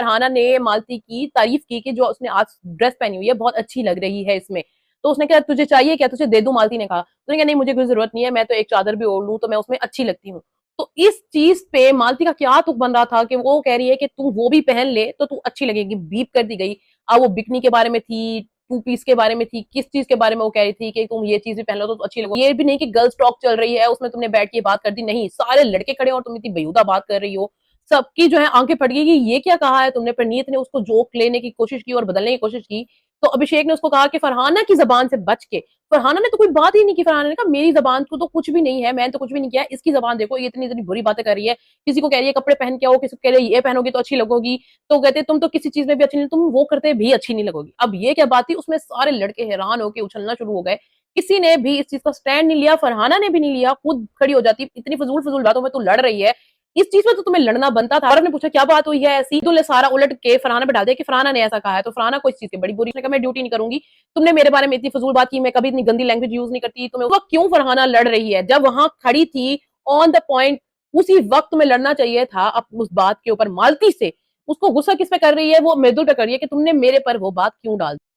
फरहाना ने मालती की तारीफ की कि जो उसने आज ड्रेस पहनी हुई है बहुत अच्छी लग रही है इसमें। तो उसने कहा तुझे चाहिए क्या, तुझे दे दूं? मालती ने कहा। तो उसने कहा नहीं मुझे कोई जरूरत नहीं है, मैं तो एक चादर भी ओढ़ लूं तो मैं उसमें अच्छी लगती हूँ। तो इस चीज पे मालती का क्या तुक बन रहा था कि वो कह रही है कि तू वो भी पहन ले तो तू अच्छी लगेगी, बीप कर दी गई। अब वो बिकनी के बारे में थी, टू पीस के बारे में थी, किस चीज के बारे में वो कह रही थी कि तुम ये चीज भी पहन लो तो अच्छी लगो। ये भी नहीं कि गर्ल्स टॉक चल रही है उसमें तुमने बैठ के बात कर दी, नहीं, सारे लड़के खड़े और तुम इतनी बेहुदा बात कर रही हो। सबकी जो है आंखें फट गई कि ये क्या कहा है तुमने। प्रणीत ने उसको जोक लेने की कोशिश की और बदलने की कोशिश की। तो अभिषेक ने उसको कहा कि फरहाना की जबान से बच के। फरहाना ने तो कोई बात ही नहीं की। फरहाना ने कहा मेरी जबान को तो कुछ भी नहीं है, मैंने तो कुछ भी नहीं किया, इसकी जबान देखो, ये इतनी इतनी बुरी बातें कर रही है। किसी को कह रही है कपड़े पहन के आओ, किसी को कह रही है ये पहनोगी तो अच्छी लगोगी, तो कहते तुम तो किसी चीज में भी अच्छी नहीं, तुम वो करते भी अच्छी नहीं लगोगी। अब ये क्या बात थी, उसमें सारे लड़के हैरान होकर उछलना शुरू हो गए। किसी ने भी इस चीज का स्टैंड नहीं लिया, फरहाना ने भी नहीं लिया, खुद खड़ी हो जाती, इतनी फजूल फजूल बातों में तू लड़ रही है, इस चीज में तो तुम्हें लड़ना बनता था। और ने पूछा क्या बात हुई है ऐसी, तो सारा उलट के फरहाना पे डाल दिया कि फरहाना ने ऐसा कहा है। तो फरहाना को इस चीज की बड़ी बुरी, उसने कहा मैं ड्यूटी नहीं करूंगी, तुमने मेरे बारे में इतनी फजूल बात की, मैं कभी इतनी गंदी लैंग्वेज यूज नहीं करती, तुम्हें वक्त क्यों फरहाना लड़ रही है जब वहां खड़ी थी ऑन द पॉइंट। उसी वक्त में लड़ना चाहिए था उस बात के ऊपर मालती से। उसको गुस्सा किस पे कर रही है, वो मृदुल पे कर रही है कि तुमने मेरे पर वो बात क्यों डाल दी।